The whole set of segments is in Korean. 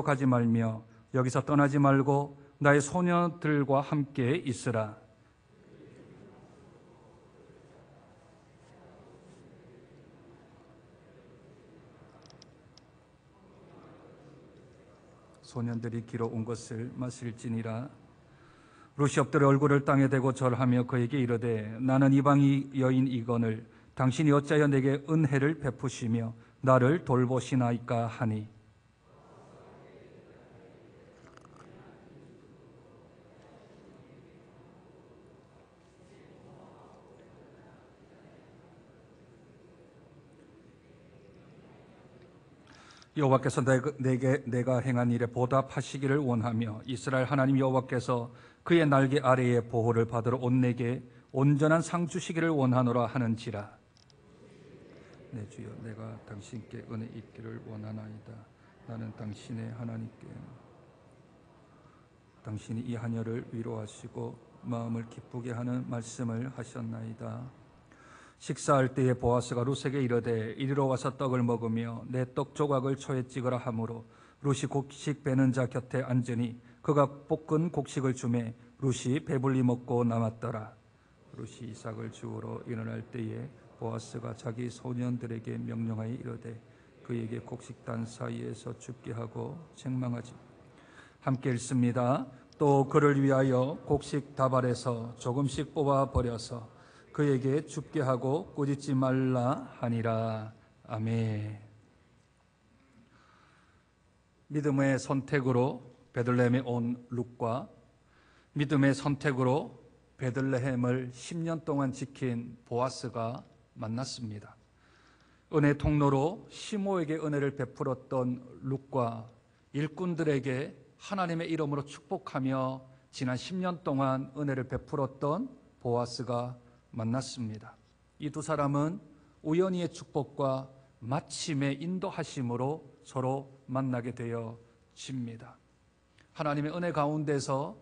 가지 말며 여기서 떠나지 말고 나의 소녀들과 함께 있으라. 소년들이 기로 온 것을 마실지니라. 룻이 엎드려 얼굴을 땅에 대고 절하며 그에게 이르되 나는 이방 여인이거늘 당신이 어찌하여 내게 은혜를 베푸시며 나를 돌보시나이까 하니 여호와께서 내가 행한 일에 보답하시기를 원하며 이스라엘 하나님 여호와께서 그의 날개 아래에 보호를 받으러 온 내게 온전한 상 주시기를 원하노라 하는지라. 내 주여, 내가 당신께 은혜 있기를 원하나이다. 나는 당신의 하나님께 당신이 이 하녀를 위로하시고 마음을 기쁘게 하는 말씀을 하셨나이다. 식사할 때에 보아스가 룻에게 이르되 이리로 와서 떡을 먹으며 내 떡 조각을 초에 찍으라 하므로 룻이 곡식 베는 자 곁에 앉으니 그가 볶은 곡식을 주매 룻이 배불리 먹고 남았더라. 룻이 이삭을 주우러 일어날 때에 보아스가 자기 소년들에게 명령하여 이르되 그에게 곡식단 사이에서 줍게 하고 책망하지. 함께 읽습니다. 또 그를 위하여 곡식 다발에서 조금씩 뽑아 버려서 그에게 줍게 하고 꾸짖지 말라 하니라. 아멘. 믿음의 선택으로 베들레헴에 온 룻과 믿음의 선택으로 베들레헴을 10년 동안 지킨 보아스가 만났습니다. 은혜 통로로 시모에게 은혜를 베풀었던 룻과 일꾼들에게 하나님의 이름으로 축복하며 지난 10년 동안 은혜를 베풀었던 보아스가 만났습니다. 이 두 사람은 우연히의 축복과 마침의 인도하심으로 서로 만나게 되어집니다. 하나님의 은혜 가운데서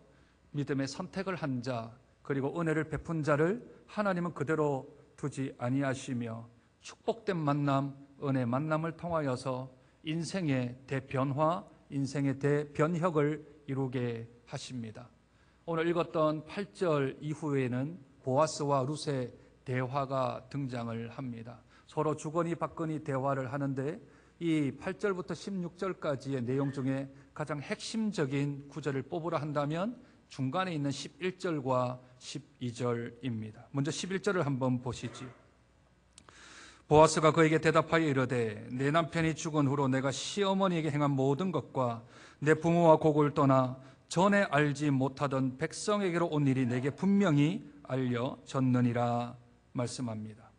믿음의 선택을 한 자, 그리고 은혜를 베푼 자를 하나님은 그대로 두지 아니하시며 축복된 만남, 은혜 만남을 통하여서 인생의 대변화, 인생의 대변혁을 이루게 하십니다. 오늘 읽었던 8절 이후에는 보아스와 룻의 대화가 등장을 합니다. 서로 주거니 받거니 대화를 하는데 이 8절부터 16절까지의 내용 중에 가장 핵심적인 구절을 뽑으라 한다면 중간에 있는 11절과 12절입니다. 먼저 11절을 한번 보시지. 보아스가 그에게 대답하여 이르되 내 남편이 죽은 후로 내가 시어머니에게 행한 모든 것과 내 부모와 곡을 떠나 전에 알지 못하던 백성에게로 온 일이 내게 분명히 알려졌느니라 말씀합니다.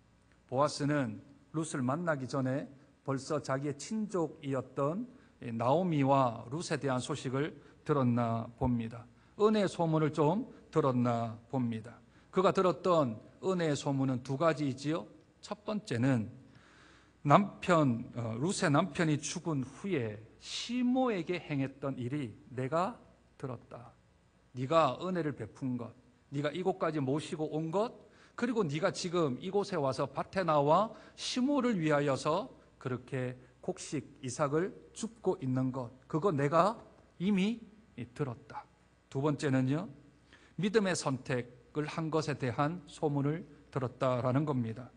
보아스는 룻을 만나기 전에 벌써 자기의 친족이었던 나오미와 룻에 대한 소식을 들었나 봅니다. 은혜의 소문을 좀 들었나 봅니다. 그가 들었던 은혜의 소문은 두 가지이지요. 첫 번째는 룻의 남편이 죽은 후에 시모에게 행했던 일이 내가 들었다. 네가 은혜를 베푼 것, 네가 이곳까지 모시고 온 것, 그리고 네가 지금 이곳에 와서 밭에 나와 시모를 위하여서 그렇게 곡식 이삭을 줍고 있는 것, 그거 내가 이미 들었다. 두 번째는요, 믿음의 선택을 한 것에 대한 소문을 들었다라는 겁니다.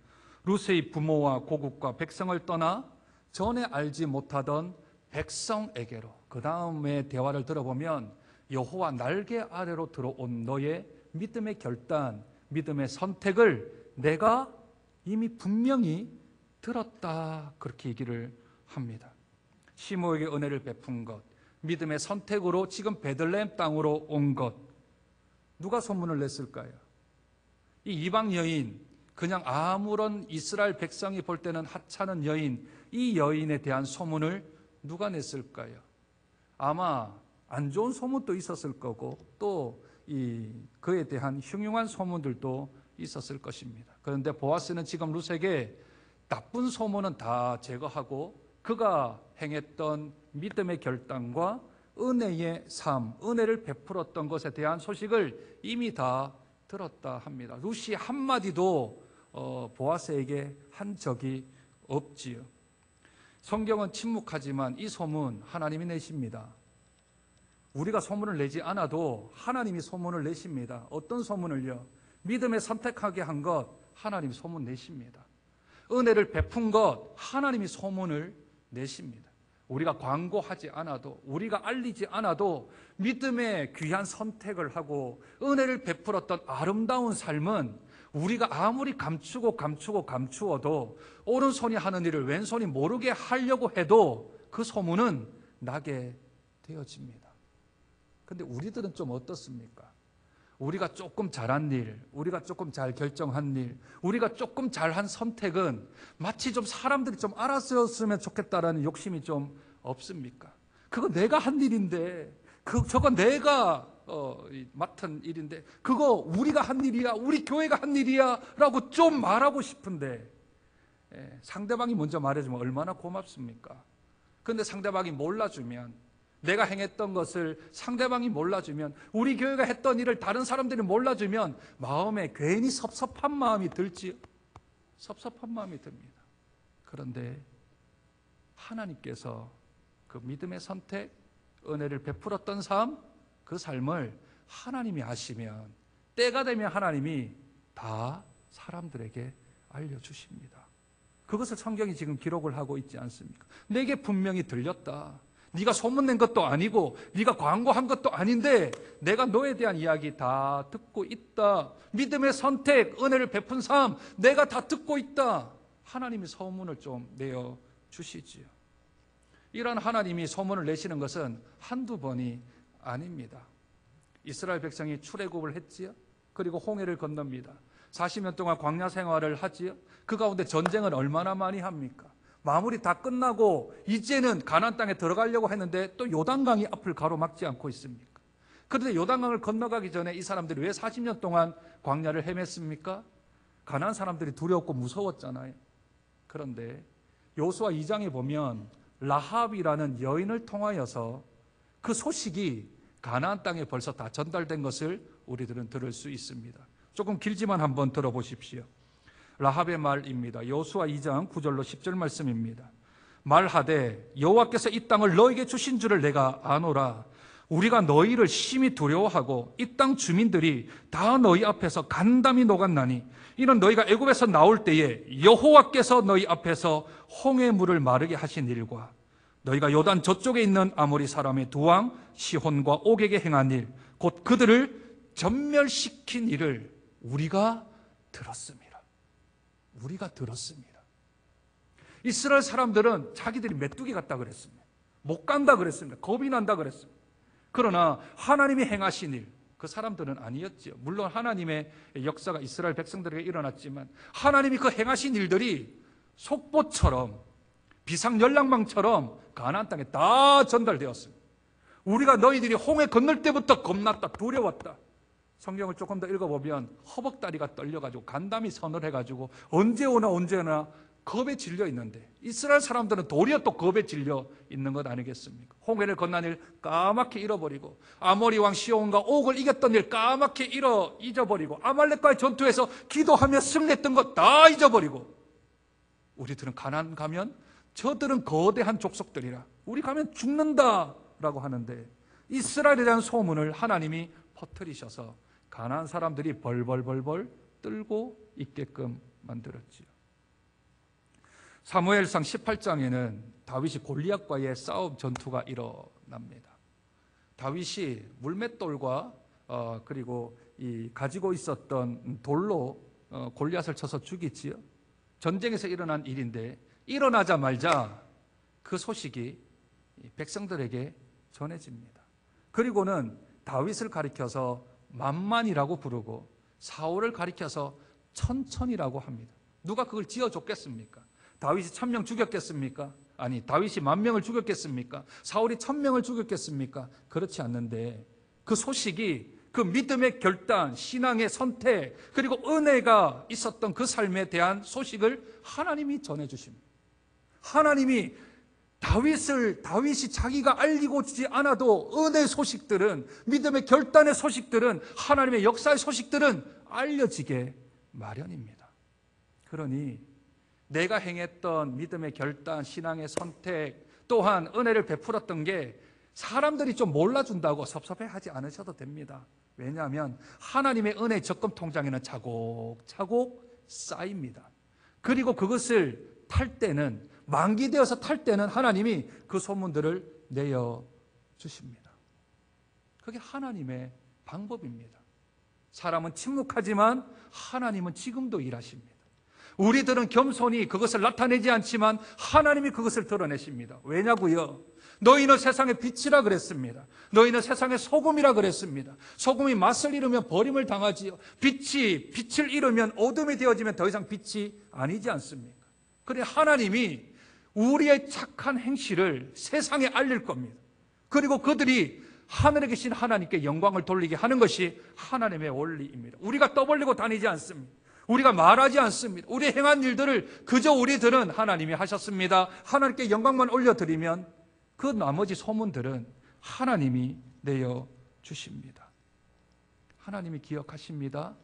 룻의 부모와 고국과 백성을 떠나 전에 알지 못하던 백성에게로, 그 다음에 대화를 들어보면 여호와 날개 아래로 들어온 너의 믿음의 결단, 믿음의 선택을 내가 이미 분명히 들었다, 그렇게 얘기를 합니다. 시모에게 은혜를 베푼 것, 믿음의 선택으로 지금 베들레헴 땅으로 온 것, 누가 소문을 냈을까요? 이 이방 여인, 그냥 아무런 이스라엘 백성이 볼 때는 하찮은 여인, 이 여인에 대한 소문을 누가 냈을까요? 아마 안 좋은 소문도 있었을 거고 또 그에 대한 흉흉한 소문들도 있었을 것입니다. 그런데 보아스는 지금 룻에게 나쁜 소문은 다 제거하고 그가 행했던 믿음의 결단과 은혜의 삶, 은혜를 베풀었던 것에 대한 소식을 이미 다 들었다 합니다. 룻이 한마디도 보아스에게 한 적이 없지요. 성경은 침묵하지만 이 소문 하나님이 내십니다. 우리가 소문을 내지 않아도 하나님이 소문을 내십니다. 어떤 소문을요? 믿음에 선택하게 한 것 하나님이 소문 내십니다. 은혜를 베푼 것 하나님이 소문을 내십니다. 우리가 광고하지 않아도, 우리가 알리지 않아도 믿음의 귀한 선택을 하고 은혜를 베풀었던 아름다운 삶은 우리가 아무리 감추어도 오른손이 하는 일을 왼손이 모르게 하려고 해도 그 소문은 나게 되어집니다. 근데 우리들은 좀 어떻습니까? 우리가 조금 잘한 일, 우리가 조금 잘 결정한 일, 우리가 조금 잘한 선택은 마치 좀 사람들이 좀 알았으면 좋겠다라는 욕심이 좀 없습니까? 그거 내가 한 일인데, 저거 내가 맡은 일인데, 그거 우리가 한 일이야, 우리 교회가 한 일이야 라고 좀 말하고 싶은데, 상대방이 먼저 말해주면 얼마나 고맙습니까? 그런데 상대방이 몰라주면, 내가 행했던 것을 상대방이 몰라주면, 우리 교회가 했던 일을 다른 사람들이 몰라주면 마음에 괜히 섭섭한 마음이 들지요. 섭섭한 마음이 듭니다. 그런데 하나님께서 그 믿음의 선택, 은혜를 베풀었던 삶, 그 삶을 하나님이 아시면 때가 되면 하나님이 다 사람들에게 알려주십니다. 그것을 성경이 지금 기록을 하고 있지 않습니까? 내게 분명히 들렸다. 네가 소문낸 것도 아니고 네가 광고한 것도 아닌데 내가 너에 대한 이야기 다 듣고 있다. 믿음의 선택, 은혜를 베푼 삶 내가 다 듣고 있다. 하나님이 소문을 좀 내어주시지요. 이런 하나님이 소문을 내시는 것은 한두 번이 아닙니다. 이스라엘 백성이 출애굽을 했지요. 그리고 홍해를 건넙니다. 40년 동안 광야 생활을 하지요. 그 가운데 전쟁을 얼마나 많이 합니까? 마무리 다 끝나고 이제는 가나안 땅에 들어가려고 했는데 또 요단강이 앞을 가로막지 않고 있습니까? 그런데 요단강을 건너가기 전에 이 사람들이 왜 40년 동안 광야를 헤맸습니까? 가나안 사람들이 두려웠고 무서웠잖아요. 그런데 여호수아 2장에 보면 라합이라는 여인을 통하여서 그 소식이 가나안 땅에 벌써 다 전달된 것을 우리들은 들을 수 있습니다. 조금 길지만 한번 들어보십시오. 라합의 말입니다. 여호수아 2장 9절로 10절 말씀입니다. 말하되 여호와께서 이 땅을 너에게 주신 줄을 내가 아노라. 우리가 너희를 심히 두려워하고 이 땅 주민들이 다 너희 앞에서 간담이 녹았나니 이는 너희가 애굽에서 나올 때에 여호와께서 너희 앞에서 홍해 물을 마르게 하신 일과 너희가 요단 저쪽에 있는 아모리 사람의 두 왕 시혼과 옥에게 행한 일 곧 그들을 전멸시킨 일을 우리가 들었습니다. 우리가 들었습니다. 이스라엘 사람들은 자기들이 메뚜기 같다 그랬습니다. 못 간다 그랬습니다. 겁이 난다 그랬습니다. 그러나 하나님이 행하신 일, 그 사람들은 아니었지요. 물론 하나님의 역사가 이스라엘 백성들에게 일어났지만 하나님이 그 행하신 일들이 속보처럼 비상연락망처럼 가나안 땅에 다 전달되었습니다. 우리가 너희들이 홍해 건널 때부터 겁났다, 두려웠다. 성경을 조금 더 읽어보면 허벅다리가 떨려가지고 간담이 서늘해가지고 언제 오나 겁에 질려 있는데 이스라엘 사람들은 도리어 또 겁에 질려 있는 것 아니겠습니까? 홍해를 건넌 일 까맣게 잃어버리고 아모리 왕 시온과 옥을 이겼던 일 까맣게 잊어버리고 아말렉과의 전투에서 기도하며 승리했던 것 다 잊어버리고 우리들은 가나안 가면 저들은 거대한 족속들이라 우리 가면 죽는다라고 하는데 이스라엘에 대한 소문을 하나님이 퍼뜨리셔서 가나안 사람들이 벌벌 떨고 있게끔 만들었지요. 사무엘상 18장에는 다윗이 골리앗과의 싸움 전투가 일어납니다. 다윗이 물맷돌과 그리고 이 가지고 있었던 돌로 골리앗을 쳐서 죽이지요. 전쟁에서 일어난 일인데 일어나자마자 그 소식이 백성들에게 전해집니다. 그리고는 다윗을 가리켜서 만만이라고 부르고 사울을 가리켜서 천천이라고 합니다. 누가 그걸 지어줬겠습니까? 다윗이 1000명 죽였겠습니까? 아니, 다윗이 10,000명을 죽였겠습니까? 사울이 1000명을 죽였겠습니까? 그렇지 않는데 그 소식이 그 믿음의 결단, 신앙의 선택, 그리고 은혜가 있었던 그 삶에 대한 소식을 하나님이 전해주십니다. 하나님이 다윗이 자기가 알리고 주지 않아도 은혜의 소식들은, 믿음의 결단의 소식들은, 하나님의 역사의 소식들은 알려지게 마련입니다. 그러니 내가 행했던 믿음의 결단, 신앙의 선택, 또한 은혜를 베풀었던 게 사람들이 좀 몰라준다고 섭섭해하지 않으셔도 됩니다. 왜냐하면 하나님의 은혜 적금 통장에는 차곡차곡 쌓입니다. 그리고 그것을 탈 때는, 만기되어서 탈 때는 하나님이 그 소문들을 내어주십니다. 그게 하나님의 방법입니다. 사람은 침묵하지만 하나님은 지금도 일하십니다. 우리들은 겸손히 그것을 나타내지 않지만 하나님이 그것을 드러내십니다. 왜냐고요? 너희는 세상의 빛이라 그랬습니다. 너희는 세상의 소금이라 그랬습니다. 소금이 맛을 잃으면 버림을 당하지요. 빛이 빛을 잃으면 어둠이 되어지면 더 이상 빛이 아니지 않습니까? 그래 하나님이 우리의 착한 행실을 세상에 알릴 겁니다. 그리고 그들이 하늘에 계신 하나님께 영광을 돌리게 하는 것이 하나님의 원리입니다. 우리가 떠벌리고 다니지 않습니다. 우리가 말하지 않습니다. 우리 행한 일들을 그저 우리들은 하나님이 하셨습니다. 하나님께 영광만 올려드리면 그 나머지 소문들은 하나님이 내어주십니다. 하나님이 기억하십니다.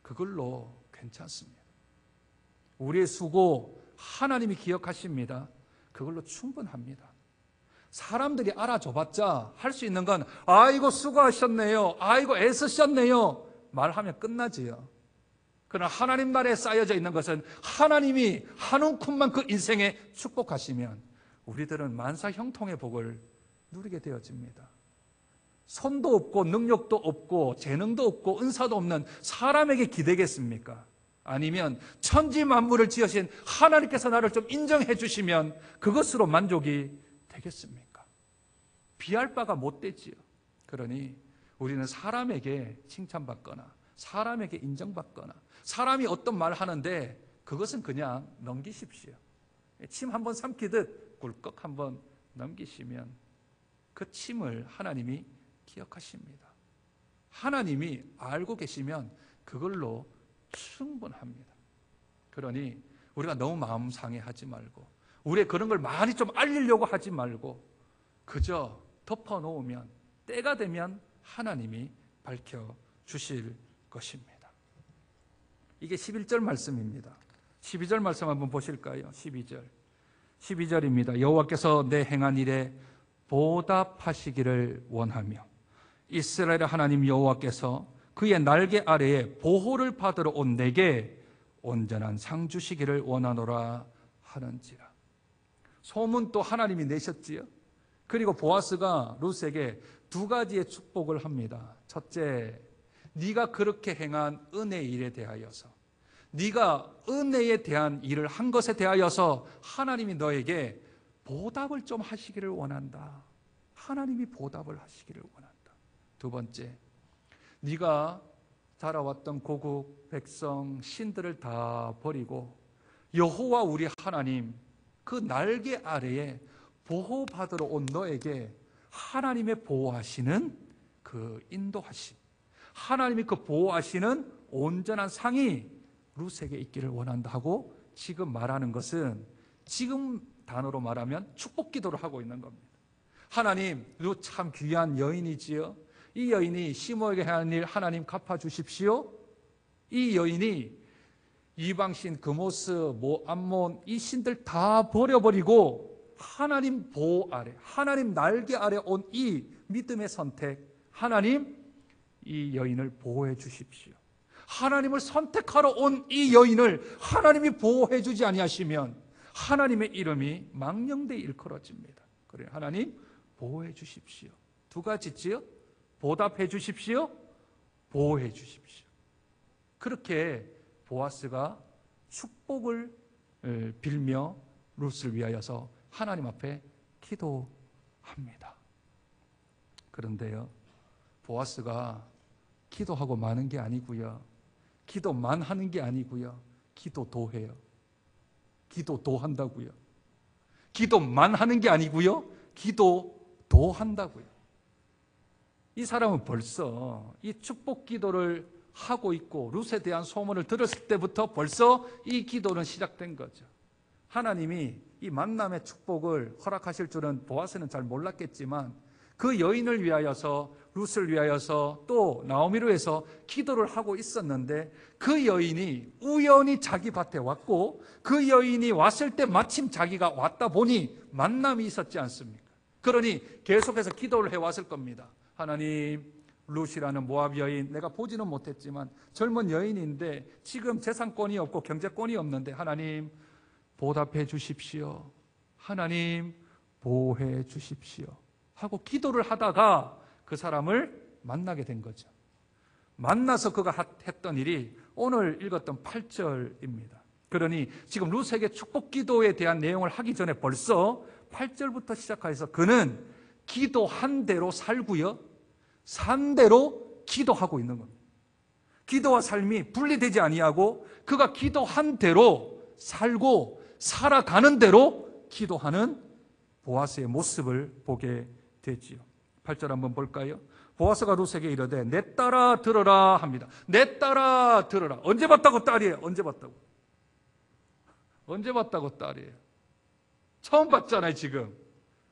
그걸로 괜찮습니다. 우리의 수고 하나님이 기억하십니다. 그걸로 충분합니다. 사람들이 알아줘봤자 할 수 있는 건 아이고 수고하셨네요, 아이고 애쓰셨네요 말하면 끝나지요. 그러나 하나님 나라에 쌓여져 있는 것은 하나님이 한 움큼만 그 인생에 축복하시면 우리들은 만사 형통의 복을 누리게 되어집니다. 손도 없고 능력도 없고 재능도 없고 은사도 없는 사람에게 기대겠습니까? 아니면 천지 만물을 지으신 하나님께서 나를 좀 인정해 주시면 그것으로 만족이 되겠습니까? 비할 바가 못 되지요. 그러니 우리는 사람에게 칭찬받거나 사람에게 인정받거나 사람이 어떤 말 하는데 그것은 그냥 넘기십시오. 침 한번 삼키듯 꿀꺽 한번 넘기시면 그 침을 하나님이 기억하십니다. 하나님이 알고 계시면 그걸로 충분합니다. 그러니 우리가 너무 마음 상해하지 말고 우리의 그런 걸 많이 좀 알리려고 하지 말고 그저 덮어놓으면 때가 되면 하나님이 밝혀주실 것입니다. 이게 11절 말씀입니다. 12절 말씀 한번 보실까요? 12절입니다. 여호와께서 내 행한 일에 보답하시기를 원하며 이스라엘의 하나님 여호와께서 그의 날개 아래에 보호를 받으러 온 내게 온전한 상 주시기를 원하노라 하는지라. 소문 또 하나님이 내셨지요. 그리고 보아스가 룻에게 두 가지의 축복을 합니다. 첫째, 네가 그렇게 행한 은혜의 일에 대하여서, 네가 은혜에 대한 일을 한 것에 대하여서 하나님이 너에게 보답을 좀 하시기를 원한다. 하나님이 보답을 하시기를 원한다. 두 번째, 네가 자라왔던 고국, 백성, 신들을 다 버리고 여호와 우리 하나님 그 날개 아래에 보호받으러 온 너에게 하나님의 보호하시는 그 인도하심, 하나님이 그 보호하시는 온전한 상이 룻에게 있기를 원한다 하고 지금 말하는 것은 지금 단어로 말하면 축복 기도를 하고 있는 겁니다. 하나님, 룻 참 귀한 여인이지요. 이 여인이 시므에게 한 일 하나님 갚아주십시오. 이 여인이 이방신 그모스, 암몬 이 신들 다 버려버리고 하나님 보호 아래, 하나님 날개 아래 온 이 믿음의 선택, 하나님 이 여인을 보호해 주십시오. 하나님을 선택하러 온 이 여인을 하나님이 보호해 주지 아니하시면 하나님의 이름이 망령되이 일컬어집니다. 그래, 하나님 보호해 주십시오. 두 가지지요. 보답해 주십시오. 보호해 주십시오. 그렇게 보아스가 축복을 빌며 룻을 위하여서 하나님 앞에 기도합니다. 그런데요, 보아스가 기도하고 마는 게 아니고요, 기도만 하는 게 아니고요, 기도도 해요. 기도도 한다고요. 기도만 하는 게 아니고요, 기도도 한다고요. 이 사람은 벌써 이 축복 기도를 하고 있고 룻에 대한 소문을 들었을 때부터 벌써 이 기도는 시작된 거죠. 하나님이 이 만남의 축복을 허락하실 줄은 보아스는 잘 몰랐겠지만 그 여인을 위하여서, 룻을 위하여서, 또 나오미를 위해서 기도를 하고 있었는데, 그 여인이 우연히 자기 밭에 왔고, 그 여인이 왔을 때 마침 자기가 왔다 보니 만남이 있었지 않습니까? 그러니 계속해서 기도를 해왔을 겁니다. 하나님, 룻이라는 모압 여인, 내가 보지는 못했지만 젊은 여인인데 지금 재산권이 없고 경제권이 없는데 하나님 보답해 주십시오. 하나님 보호해 주십시오. 하고 기도를 하다가 그 사람을 만나게 된 거죠. 만나서 그가 했던 일이 오늘 읽었던 8절입니다. 그러니 지금 룻에게 축복 기도에 대한 내용을 하기 전에 벌써 8절부터 시작해서 그는 기도한 대로 살고요, 산 대로 기도하고 있는 겁니다. 기도와 삶이 분리되지 아니하고 그가 기도한 대로 살고 살아가는 대로 기도하는 보아스의 모습을 보게 되지요. 8절 한번 볼까요? 보아스가 룻에게 이르되 내 딸아 들어라 합니다. 내 딸아 들어라. 언제 봤다고 딸이에요? 언제 봤다고? 언제 봤다고 딸이에요? 처음 봤잖아요 지금.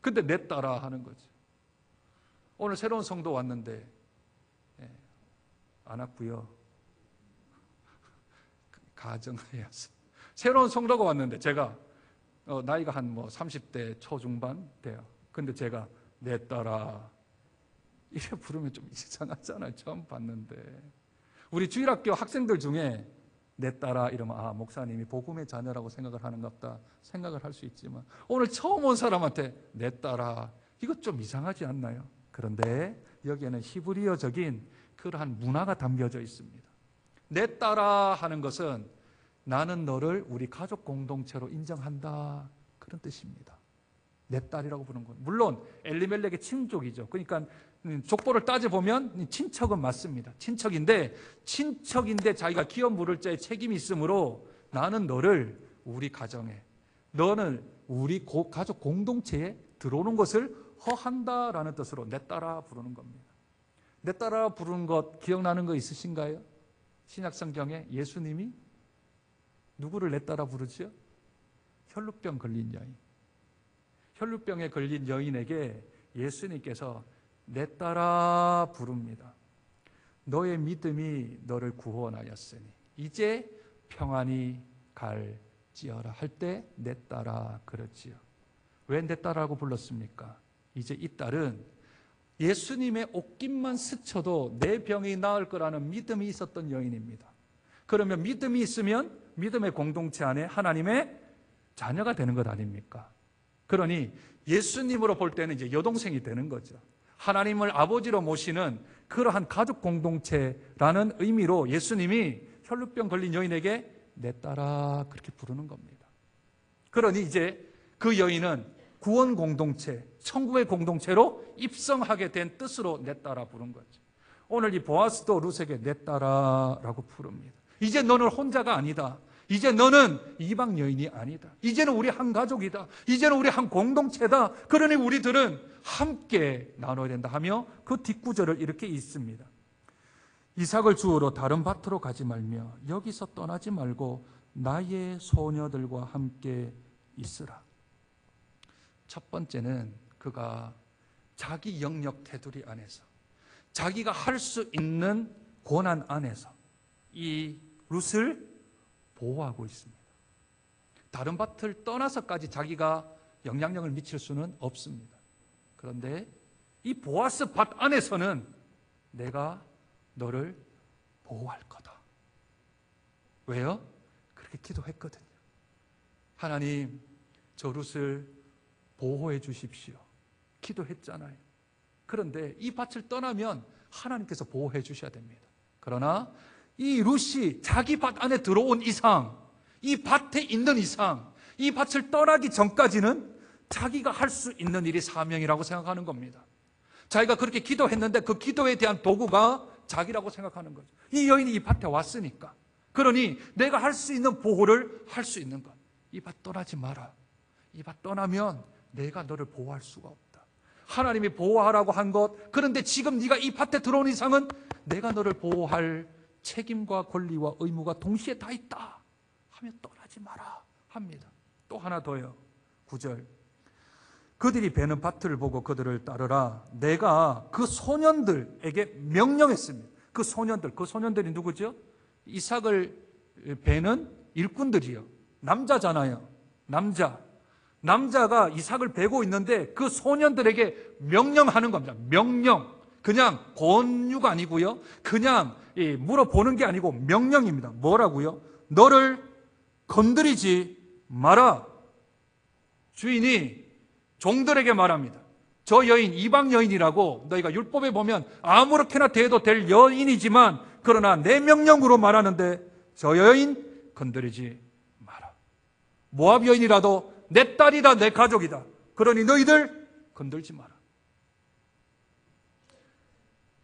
근데 내 딸아 하는 거죠. 오늘 새로운 성도 왔는데 안 왔고요. 가정하여서 새로운 성도가 왔는데 제가 나이가 한 30대 초중반 돼요. 근데 제가 내 딸아 이래 부르면 좀 이상하잖아요. 처음 봤는데. 우리 주일학교 학생들 중에 내 딸아 이러면 목사님이 복음의 자녀라고 생각을 하는갑다 생각을 할 수 있지만 오늘 처음 온 사람한테 내 딸아 이거 좀 이상하지 않나요? 그런데 여기에는 히브리어적인 그러한 문화가 담겨져 있습니다. 내 딸아 하는 것은 나는 너를 우리 가족 공동체로 인정한다 그런 뜻입니다. 내 딸이라고 부르는 건 물론 엘리멜렉의 친족이죠. 그러니까 족보를 따져보면 친척은 맞습니다. 친척인데 자기가 기업 물을 자의 책임이 있으므로 나는 너를 우리 가정에, 너는 우리 가족 공동체에 들어오는 것을 허한다라는 뜻으로 내 딸아 부르는 겁니다. 내 딸아 부르는 것 기억나는 거 있으신가요? 신약성경에 예수님이 누구를 내 딸아 부르죠? 혈루병 걸린 여인. 혈루병에 걸린 여인에게 예수님께서 내 딸아 부릅니다. 너의 믿음이 너를 구원하였으니 이제 평안히 갈지어라 할 때 내 딸아 그랬지요. 왜 내 딸아라고 불렀습니까? 이제 이 딸은 예수님의 옷깃만 스쳐도 내 병이 나을 거라는 믿음이 있었던 여인입니다. 그러면 믿음이 있으면 믿음의 공동체 안에 하나님의 자녀가 되는 것 아닙니까? 그러니 예수님으로 볼 때는 이제 여동생이 되는 거죠. 하나님을 아버지로 모시는 그러한 가족 공동체라는 의미로 예수님이 혈루병 걸린 여인에게 내 딸아 그렇게 부르는 겁니다. 그러니 이제 그 여인은 구원 공동체, 천국의 공동체로 입성하게 된 뜻으로 내 딸아 부른 거죠. 오늘 이 보아스도 룻에게 내 딸아라고 부릅니다. 이제 너는 혼자가 아니다. 이제 너는 이방 여인이 아니다. 이제는 우리 한 가족이다. 이제는 우리 한 공동체다. 그러니 우리들은 함께 나눠야 된다 하며 그 뒷구절을 이렇게 읽습니다. 이삭을 주우러 다른 밭으로 가지 말며 여기서 떠나지 말고 나의 소녀들과 함께 있으라. 첫 번째는 그가 자기 영역 테두리 안에서 자기가 할 수 있는 권한 안에서 이 룻을 보호하고 있습니다. 다른 밭을 떠나서까지 자기가 영향력을 미칠 수는 없습니다. 그런데 이 보아스 밭 안에서는 내가 너를 보호할 거다. 왜요? 그렇게 기도했거든요. 하나님, 저 룻을 보호해 주십시오. 기도했잖아요. 그런데 이 밭을 떠나면 하나님께서 보호해 주셔야 됩니다. 그러나 이 룻이 자기 밭 안에 들어온 이상, 이 밭에 있는 이상, 이 밭을 떠나기 전까지는 자기가 할 수 있는 일이 사명이라고 생각하는 겁니다. 자기가 그렇게 기도했는데 그 기도에 대한 도구가 자기라고 생각하는 거죠. 이 여인이 이 밭에 왔으니까. 그러니 내가 할 수 있는 보호를 할 수 있는 것. 이 밭 떠나지 마라. 이 밭 떠나면 내가 너를 보호할 수가 없다. 하나님이 보호하라고 한 것, 그런데 지금 네가 이 밭에 들어온 이상은 내가 너를 보호할 책임과 권리와 의무가 동시에 다 있다 하며 떠나지 마라 합니다. 또 하나 더요. 9절. 그들이 베는 밭을 보고 그들을 따르라. 내가 그 소년들에게 명령했습니다. 그 소년들이 누구죠? 이삭을 베는 일꾼들이요. 남자잖아요. 남자가 이삭을 베고 있는데 그 소년들에게 명령하는 겁니다. 명령. 그냥 권유가 아니고요. 그냥 물어보는 게 아니고 명령입니다. 뭐라고요? 너를 건드리지 마라. 주인이 종들에게 말합니다. 저 여인 이방 여인이라고 너희가 율법에 보면 아무렇게나 대해도 될 여인이지만 그러나 내 명령으로 말하는데 저 여인 건드리지 마라. 모압 여인이라도 내 딸이다 내 가족이다. 그러니 너희들 건들지 마라.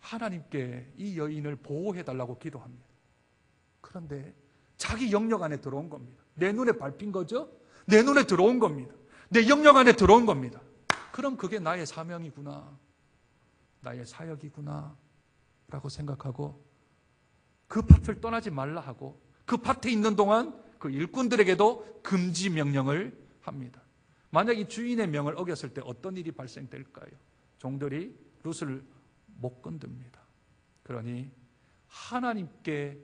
하나님께 이 여인을 보호해달라고 기도합니다. 그런데 자기 영역 안에 들어온 겁니다. 내 눈에 밟힌 거죠? 내 눈에 들어온 겁니다. 내 영역 안에 들어온 겁니다. 그럼 그게 나의 사명이구나. 나의 사역이구나. 라고 생각하고 그 밭을 떠나지 말라 하고 그 밭에 있는 동안 그 일꾼들에게도 금지 명령을 합니다. 만약 이 주인의 명을 어겼을 때 어떤 일이 발생될까요? 종들이 룻을 못 건듭니다. 그러니 하나님께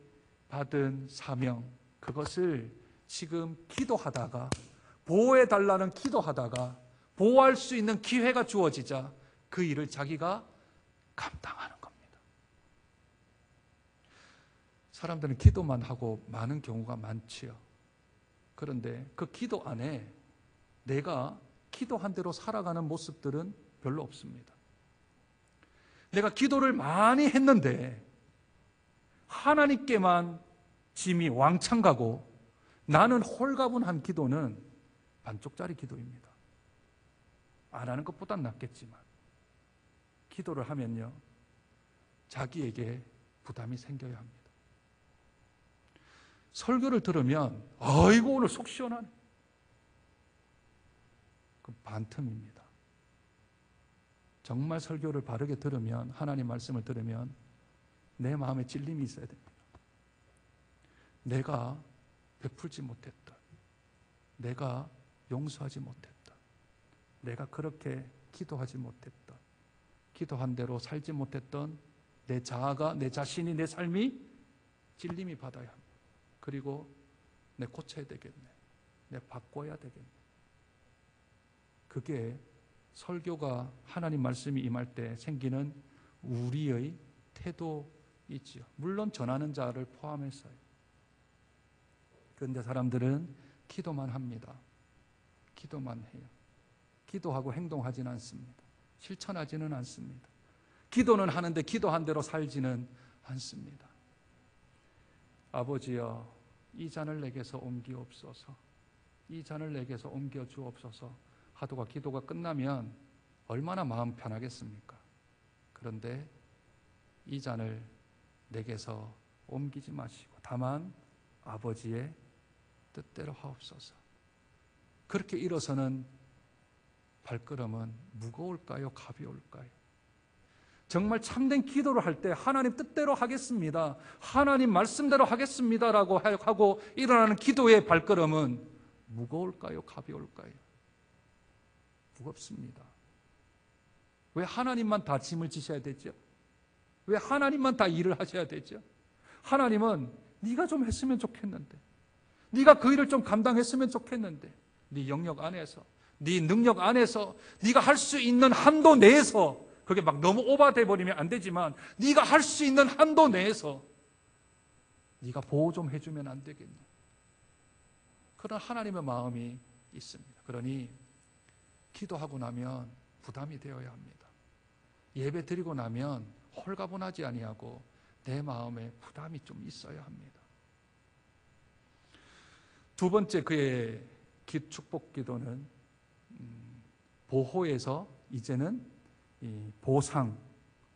받은 사명, 그것을 지금 기도하다가 보호해달라는 기도하다가 보호할 수 있는 기회가 주어지자 그 일을 자기가 감당하는 겁니다. 사람들은 기도만 하고 많은 경우가 많지요. 그런데 그 기도 안에 내가 기도한 대로 살아가는 모습들은 별로 없습니다. 내가 기도를 많이 했는데 하나님께만 짐이 왕창 가고 나는 홀가분한 기도는 반쪽짜리 기도입니다. 안 하는 것보단 낫겠지만 기도를 하면요 자기에게 부담이 생겨야 합니다. 설교를 들으면 아이고 오늘 속 시원하네. 그 반틈입니다. 정말 설교를 바르게 들으면 하나님 말씀을 들으면 내 마음에 찔림이 있어야 됩니다. 내가 베풀지 못했다. 내가 용서하지 못했다. 내가 그렇게 기도하지 못했다. 기도한 대로 살지 못했던 내 자아가, 내 자신이, 내 삶이 찔림이 받아야 합니다. 그리고 내 고쳐야 되겠네. 내 바꿔야 되겠네. 그게 설교가 하나님 말씀이 임할 때 생기는 우리의 태도이지요. 물론 전하는 자를 포함해서요. 그런데 사람들은 기도만 합니다. 기도만 해요. 기도하고 행동하지는 않습니다. 실천하지는 않습니다. 기도는 하는데 기도한 대로 살지는 않습니다. 아버지여, 이 잔을 내게서 옮기옵소서. 이 잔을 내게서 옮겨 주옵소서. 하도가 기도가 끝나면 얼마나 마음 편하겠습니까? 그런데 이 잔을 내게서 옮기지 마시고 다만 아버지의 뜻대로 하옵소서. 그렇게 일어서는 발걸음은 무거울까요? 가벼울까요? 정말 참된 기도를 할 때 하나님 뜻대로 하겠습니다. 하나님 말씀대로 하겠습니다라고 하고 일어나는 기도의 발걸음은 무거울까요? 가벼울까요? 무겁습니다. 왜 하나님만 다 짐을 지셔야 되죠? 왜 하나님만 다 일을 하셔야 되죠? 하나님은 네가 좀 했으면 좋겠는데, 네가 그 일을 좀 감당했으면 좋겠는데, 네 영역 안에서, 네 능력 안에서, 네가 할 수 있는 한도 내에서, 그게 막 너무 오버돼 버리면 안 되지만 네가 할 수 있는 한도 내에서 네가 보호 좀 해주면 안 되겠냐? 그런 하나님의 마음이 있습니다. 그러니 기도하고 나면 부담이 되어야 합니다. 예배 드리고 나면 홀가분하지 아니하고 내 마음에 부담이 좀 있어야 합니다. 두 번째 그의 축복 기도는 보호에서 이제는 이 보상,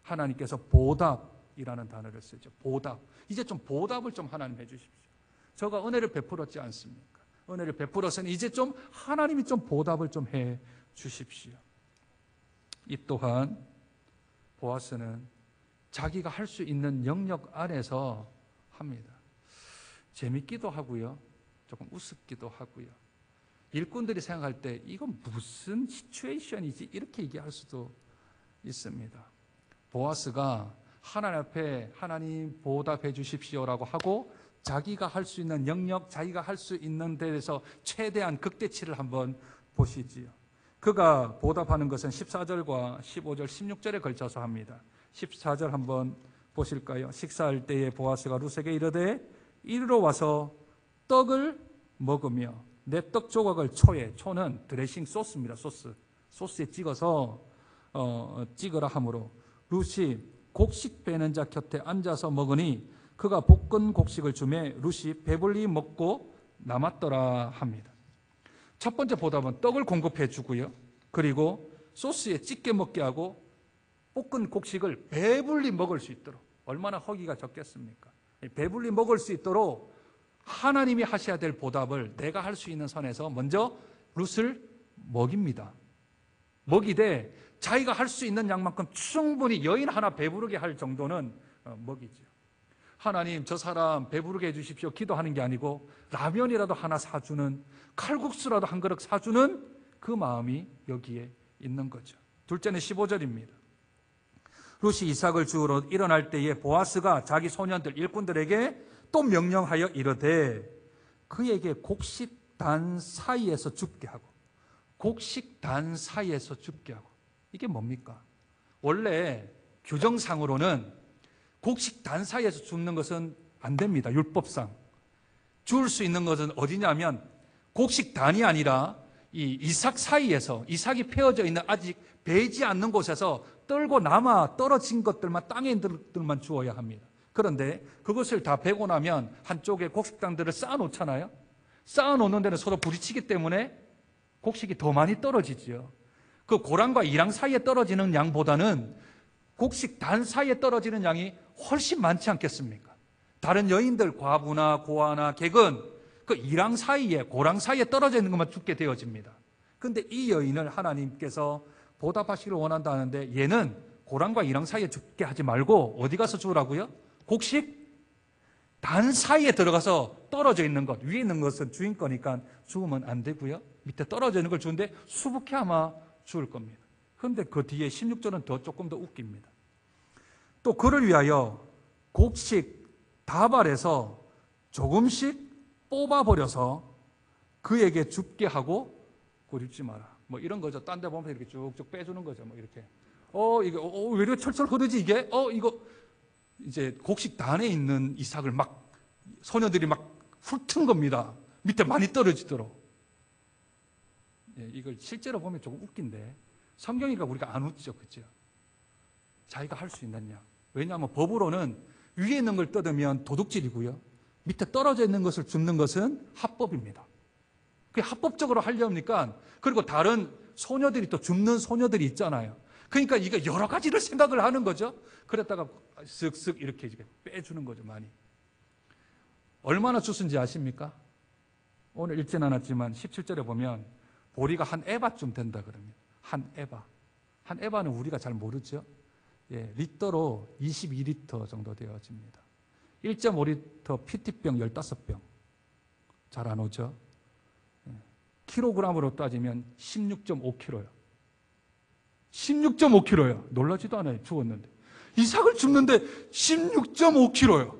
하나님께서 보답이라는 단어를 쓰죠. 보답. 이제 좀 보답을 좀 하나님 해주십시오. 저가 은혜를 베풀었지 않습니까? 은혜를 베풀어서는 이제 좀 하나님이 좀 보답을 좀 해 주십시오. 이 또한 보아스는 자기가 할 수 있는 영역 안에서 합니다. 재밌기도 하고요. 조금 우습기도 하고요. 일꾼들이 생각할 때 이건 무슨 시츄에이션이지? 이렇게 얘기할 수도 있습니다. 보아스가 하나님 앞에 하나님 보답해 주십시오라고 하고 자기가 할 수 있는 영역, 자기가 할 수 있는 데에서 최대한 극대치를 한번 보시지요. 그가 보답하는 것은 14절과 15절, 16절에 걸쳐서 합니다. 14절 한번 보실까요? 식사할 때에 보아스가 룻에게 이르되 이리로 와서 떡을 먹으며 내 떡 조각을 초는 드레싱 소스입니다. 소스에 찍어서 찍으라 하므로 룻이 곡식 빼는 자 곁에 앉아서 먹으니 그가 볶은 곡식을 주매 룻이 배불리 먹고 남았더라 합니다. 첫 번째 보답은 떡을 공급해 주고요. 그리고 소스에 찍게 먹게 하고 볶은 곡식을 배불리 먹을 수 있도록, 얼마나 허기가 적겠습니까? 배불리 먹을 수 있도록 하나님이 하셔야 될 보답을 내가 할 수 있는 선에서 먼저 룻을 먹입니다. 먹이되 자기가 할 수 있는 양만큼 충분히 여인 하나 배부르게 할 정도는 먹이죠. 하나님, 저 사람 배부르게 해주십시오 기도하는 게 아니고 라면이라도 하나 사주는, 칼국수라도 한 그릇 사주는 그 마음이 여기에 있는 거죠. 둘째는 15절입니다. 룻이 이삭을 주우러 일어날 때에 보아스가 자기 소년들 일꾼들에게 또 명령하여 이르되 그에게 곡식단 사이에서 죽게 하고, 곡식단 사이에서 죽게 하고. 이게 뭡니까? 원래 규정상으로는 곡식단 사이에서 죽는 것은 안 됩니다. 율법상. 죽을 수 있는 것은 어디냐면 곡식단이 아니라 이 이삭 사이에서, 이삭이 펴어져 있는 아직 베지 않는 곳에서 떨고 남아 떨어진 것들만, 땅에 있는 것들만 주어야 합니다. 그런데 그것을 다 베고 나면 한쪽에 곡식단들을 쌓아 놓잖아요. 쌓아 놓는 데는 서로 부딪히기 때문에 곡식이 더 많이 떨어지지요. 그 고랑과 이랑 사이에 떨어지는 양보다는 곡식단 사이에 떨어지는 양이 훨씬 많지 않겠습니까? 다른 여인들, 과부나 고아나 객은 그 이랑 사이에, 고랑 사이에 떨어져 있는 것만 죽게 되어집니다. 그런데 이 여인을 하나님께서 보답하시기를 원한다는데 얘는 고랑과 이랑 사이에 죽게 하지 말고 어디 가서 죽으라고요? 곡식단 사이에 들어가서 떨어져 있는 것, 위에 있는 것은 주인 거니까 죽으면 안 되고요. 밑에 떨어져 있는 걸 주는데 수북해 아마 죽을 겁니다. 그런데 그 뒤에 16절은 조금 더 웃깁니다. 또 그를 위하여 곡식 다발에서 조금씩 뽑아버려서 그에게 줍게 하고 꿀입지 마라. 뭐 이런 거죠. 딴 데 보면 이렇게 쭉쭉 빼주는 거죠. 뭐 이렇게. 이게, 왜 이렇게 철철 흐르지 이게? 이거. 이제 곡식단에 있는 이삭을 막, 소녀들이 막 훑은 겁니다. 밑에 많이 떨어지도록. 예, 이걸 실제로 보면 조금 웃긴데, 성경이니까 우리가 안 웃죠. 그죠? 자기가 할 수 있는 양. 왜냐하면 법으로는 위에 있는 걸 뜯으면 도둑질이고요. 밑에 떨어져 있는 것을 줍는 것은 합법입니다. 그게 합법적으로 하려니까, 그리고 다른 소녀들이 또 줍는 소녀들이 있잖아요. 그러니까 이게 여러 가지를 생각을 하는 거죠. 그랬다가 쓱쓱 이렇게 빼주는 거죠, 많이. 얼마나 주순지 아십니까? 오늘 읽진 않았지만 17절에 보면 보리가 한 에바쯤 된다 그럽니다. 한 에바. 한 에바는 우리가 잘 모르죠. 예, 리터로 22리터 정도 되어집니다. 1.5리터 PT병 15병. 잘 안 오죠? 예, 킬로그램으로 따지면 16.5kg요. 16.5kg요. 놀라지도 않아요. 죽었는데. 이삭을 줍는데 16.5kg요.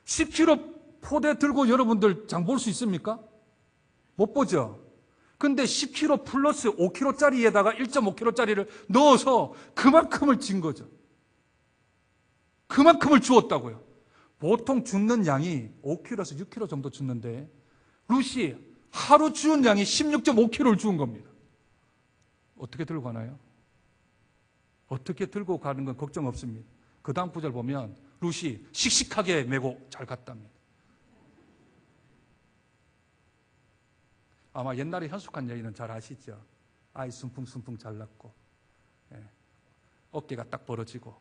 10kg 포대 들고 여러분들 장 볼 수 있습니까? 못 보죠? 근데 10kg 플러스 5kg짜리에다가 1.5kg짜리를 넣어서 그만큼을 진 거죠. 그만큼을 주었다고요. 보통 줍는 양이 5kg에서 6kg 정도 줍는데 룻이 하루 주운 양이 16.5kg를 주운 겁니다. 어떻게 들고 가나요? 어떻게 들고 가는 건 걱정 없습니다. 그 다음 구절 보면 룻이 씩씩하게 메고 잘 갔답니다. 아마 옛날에 현숙한 여인은 잘 아시죠? 아이 순풍순풍 잘 낳고, 어깨가 딱 벌어지고,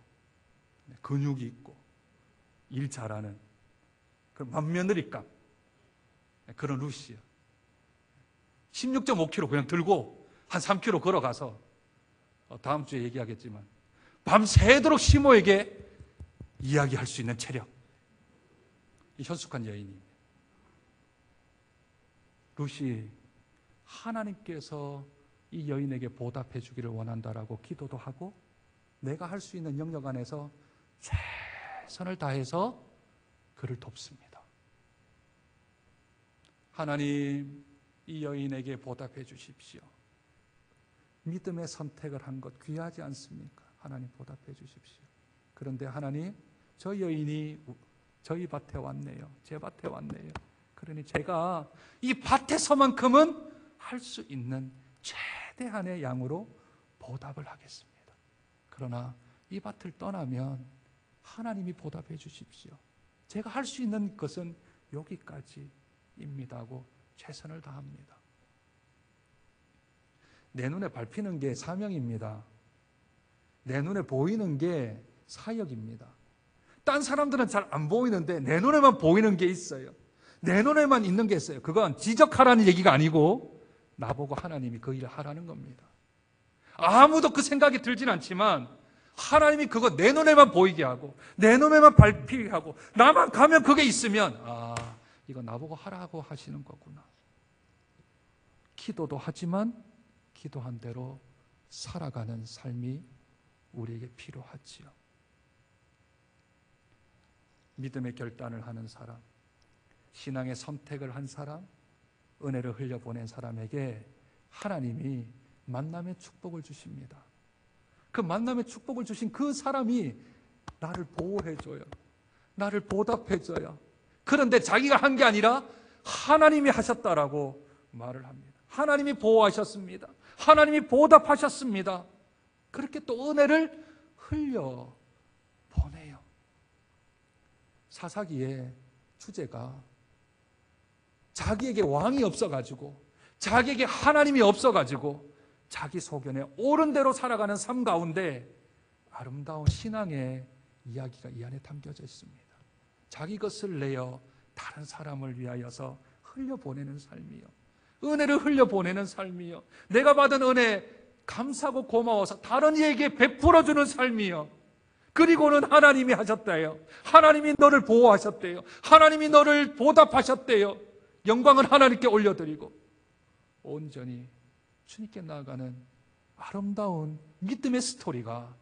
근육이 있고, 일 잘하는 그런 맏며느리감, 그런 룻이요. 16.5kg 그냥 들고 한 3km 걸어가서, 다음 주에 얘기하겠지만 밤새도록 시모에게 이야기할 수 있는 체력, 이 현숙한 여인입니다. 룻이 하나님께서 이 여인에게 보답해 주기를 원한다라고 기도도 하고 내가 할 수 있는 영역 안에서 최선을 다해서 그를 돕습니다. 하나님, 이 여인에게 보답해 주십시오. 믿음의 선택을 한 것 귀하지 않습니까? 하나님 보답해 주십시오. 그런데 하나님, 저 여인이 저희 밭에 왔네요. 제 밭에 왔네요. 그러니 제가 이 밭에서만큼은 할 수 있는 최대한의 양으로 보답을 하겠습니다. 그러나 이 밭을 떠나면 하나님이 보답해 주십시오. 제가 할 수 있는 것은 여기까지입니다 하고 최선을 다합니다. 내 눈에 밟히는 게 사명입니다. 내 눈에 보이는 게 사역입니다. 딴 사람들은 잘 안 보이는데 내 눈에만 보이는 게 있어요. 내 눈에만 있는 게 있어요. 그건 지적하라는 얘기가 아니고 나보고 하나님이 그 일을 하라는 겁니다. 아무도 그 생각이 들진 않지만 하나님이 그거 내 눈에만 보이게 하고 내 눈에만 밟히게 하고 나만 가면 그게 있으면 이거 나보고 하라고 하시는 거구나. 기도도 하지만 기도한 대로 살아가는 삶이 우리에게 필요하지요. 믿음의 결단을 하는 사람, 신앙의 선택을 한 사람, 은혜를 흘려보낸 사람에게 하나님이 만남의 축복을 주십니다. 그 만남의 축복을 주신 그 사람이 나를 보호해줘요. 나를 보답해줘요. 그런데 자기가 한 게 아니라 하나님이 하셨다라고 말을 합니다. 하나님이 보호하셨습니다. 하나님이 보답하셨습니다. 그렇게 또 은혜를 흘려보내요. 사사기의 주제가 자기에게 왕이 없어가지고 자기에게 하나님이 없어가지고 자기 소견에 옳은 대로 살아가는 삶 가운데 아름다운 신앙의 이야기가 이 안에 담겨져 있습니다. 자기 것을 내어 다른 사람을 위하여서 흘려보내는 삶이요. 은혜를 흘려보내는 삶이요. 내가 받은 은혜 감사하고 고마워서 다른 이에게 베풀어주는 삶이요. 그리고는 하나님이 하셨대요. 하나님이 너를 보호하셨대요. 하나님이 너를 보답하셨대요. 영광은 하나님께 올려드리고 온전히 주님께 나아가는 아름다운 믿음의 스토리가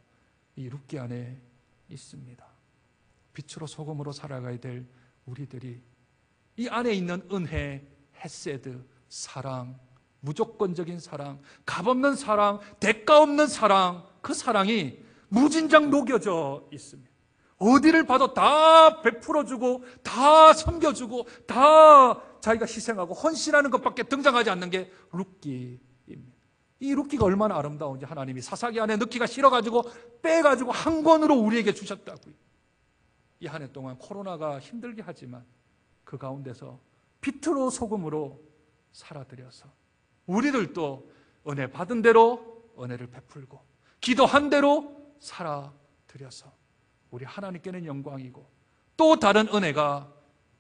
이 룻기 안에 있습니다. 빛으로 소금으로 살아가야 될 우리들이 이 안에 있는 은혜, 헤세드, 사랑, 무조건적인 사랑, 값없는 사랑, 대가 없는 사랑, 그 사랑이 무진장 녹여져 있습니다. 어디를 봐도 다 베풀어주고 다 섬겨주고 다 자기가 희생하고 헌신하는 것밖에 등장하지 않는 게 룻기입니다. 이 룻기가 얼마나 아름다운지 하나님이 사사기 안에 넣기가 싫어가지고 빼가지고 한 권으로 우리에게 주셨다고요. 이 한 해 동안 코로나가 힘들게 하지만 그 가운데서 빛으로 소금으로 살아들여서 우리들도 은혜 받은 대로 은혜를 베풀고 기도한 대로 살아들여서 우리 하나님께는 영광이고 또 다른 은혜가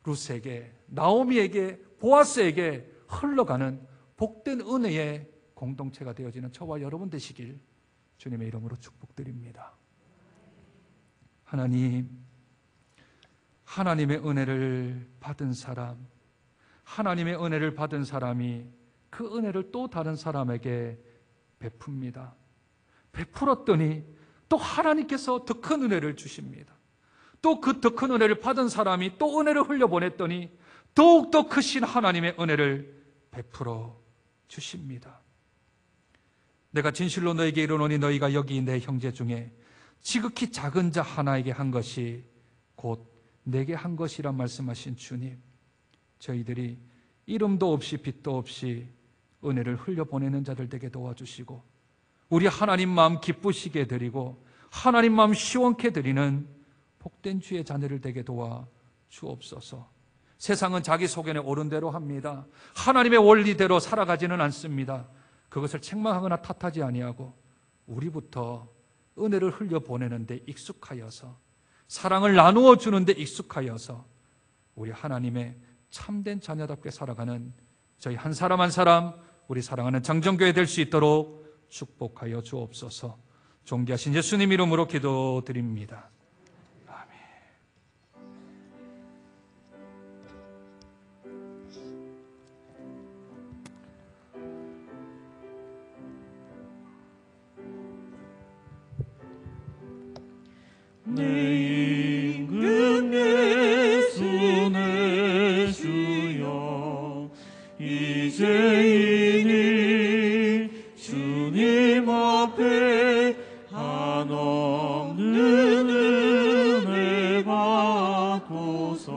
룻에게, 나오미에게, 보아스에게 흘러가는 복된 은혜의 공동체가 되어지는 저와 여러분 되시길 주님의 이름으로 축복드립니다. 하나님의 은혜를 받은 사람, 하나님의 은혜를 받은 사람이 그 은혜를 또 다른 사람에게 베풉니다. 베풀었더니 또 하나님께서 더 큰 은혜를 주십니다. 또 그 더 큰 은혜를 받은 사람이 또 은혜를 흘려보냈더니 더욱더 크신 하나님의 은혜를 베풀어 주십니다. 내가 진실로 너에게 이르노니 너희가 여기 내 형제 중에 지극히 작은 자 하나에게 한 것이 곧 내게 한 것이라 말씀하신 주님, 저희들이 이름도 없이 빛도 없이 은혜를 흘려보내는 자들 되게 도와주시고 우리 하나님 마음 기쁘시게 드리고 하나님 마음 시원케 드리는 복된 주의 자녀를 되게 도와 주옵소서. 세상은 자기 소견에 옳은 대로 합니다. 하나님의 원리대로 살아가지는 않습니다. 그것을 책망하거나 탓하지 아니하고 우리부터 은혜를 흘려보내는 데 익숙하여서 사랑을 나누어 주는 데 익숙하여서 우리 하나님의 참된 자녀답게 살아가는 저희 한 사람 한 사람 우리 사랑하는 장정교회 될 수 있도록 축복하여 주옵소서. 존귀하신 예수님 이름으로 기도드립니다. 아멘. 내 임금 예수 내 주여 이제이니 주님 앞에 한없는 은혜 받고서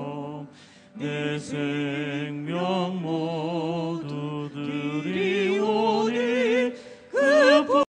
내 생명